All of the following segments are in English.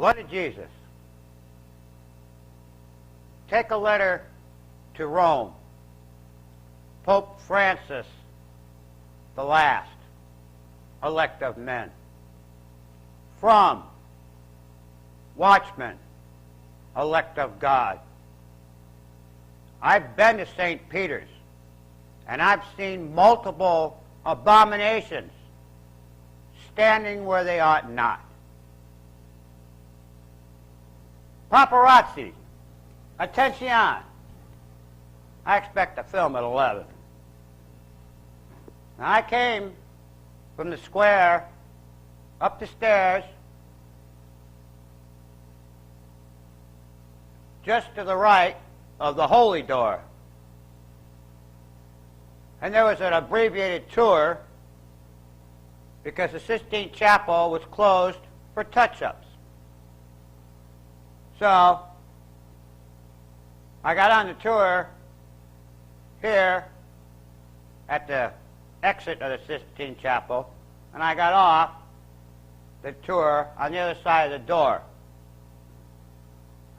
blood of Jesus. Take a letter to Rome. Pope Francis the last, elect of men. From Watchman, elect of God. I've been to St. Peter's, and I've seen multiple abominations standing where they ought not. Paparazzi, attention. I expect to film at 11. Now, I came from the square up the stairs just to the right of the holy door. And there was an abbreviated tour because the Sistine Chapel was closed for touch-ups. So I got on the tour here at the exit of the Sistine Chapel, and I got off the tour on the other side of the door.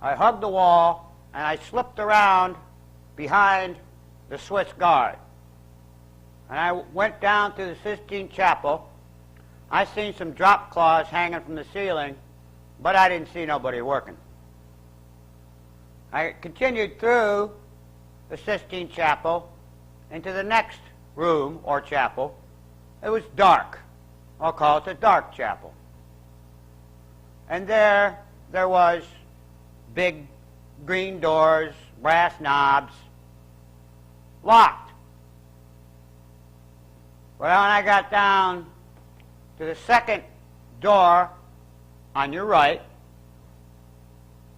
I hugged the wall, and I slipped around behind the Swiss Guard. And I went down to the Sistine Chapel. I seen some drop cloths hanging from the ceiling, but I didn't see nobody working. I continued through the Sistine Chapel into the next room or chapel. It was dark. I'll call it the dark chapel. And there was big green doors, brass knobs, locked. Well, when I got down to the second door on your right,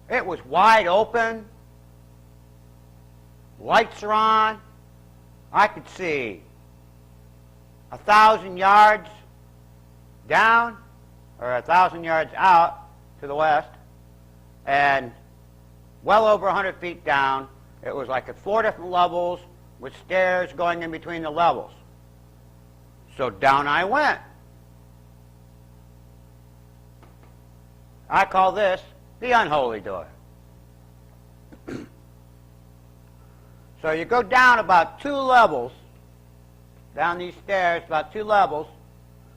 it was wide open. Lights are on. I could see 1,000 yards down, or 1,000 yards out to the west, and well over 100 feet down. It was like at 4 different levels with stairs going in between the levels. So down I went. I call this the unholy door. So you go down about 2 levels, down these stairs, about 2 levels,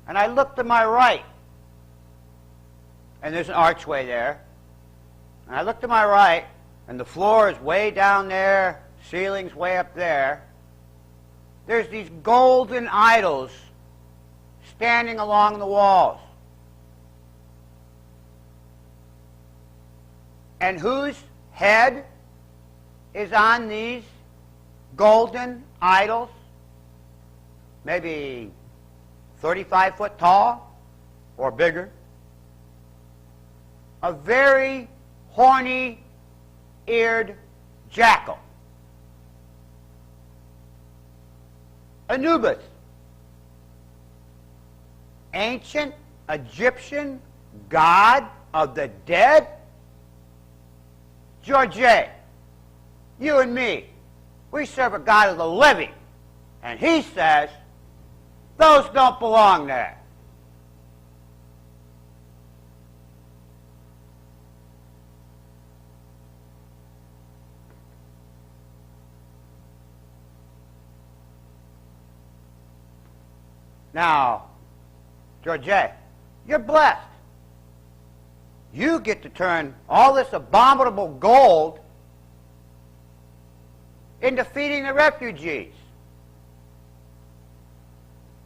and I look to my right, and there's an archway there. And I look to my right, and the floor is way down there, ceiling's way up there. There's these golden idols standing along the walls. And whose head is on these golden idols? Maybe 35 foot tall or bigger. A very horny-eared jackal. Anubis. Ancient Egyptian god of the dead. George, you and me, we serve a God of the living, and he says those don't belong there. Now, George, you're blessed. You get to turn all this abominable gold into feeding the refugees.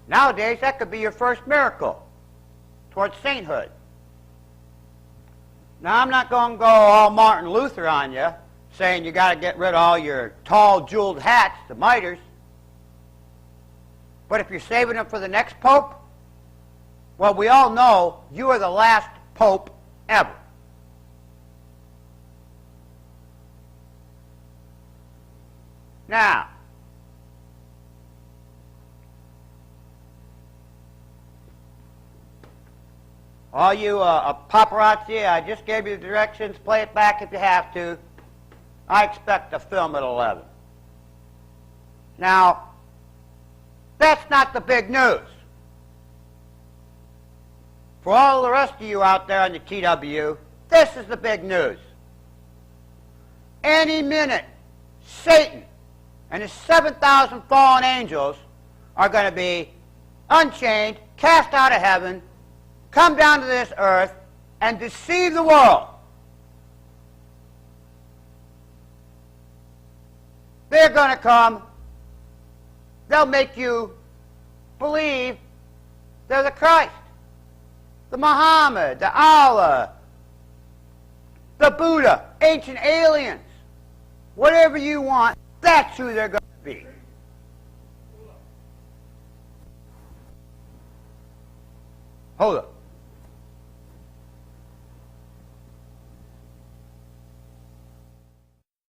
Nowadays, that could be your first miracle towards sainthood. Now, I'm not going to go all Martin Luther on you, saying you got to get rid of all your tall jeweled hats, the miters. But if you're saving them for the next pope, well, we all know you are the last pope ever. Now, all you paparazzi, I just gave you the directions. Play it back if you have to. I expect to film at 11. Now, that's not the big news. For all the rest of you out there on the TW, This is the big news. Any minute, Satan and his 7,000 fallen angels are going to be unchained, cast out of heaven, come down to this earth, and deceive the world. They're going to come, they'll make you believe they're the Christ, the Muhammad, the Allah, the Buddha, ancient aliens. Whatever you want, that's who they're going to be. Hold up.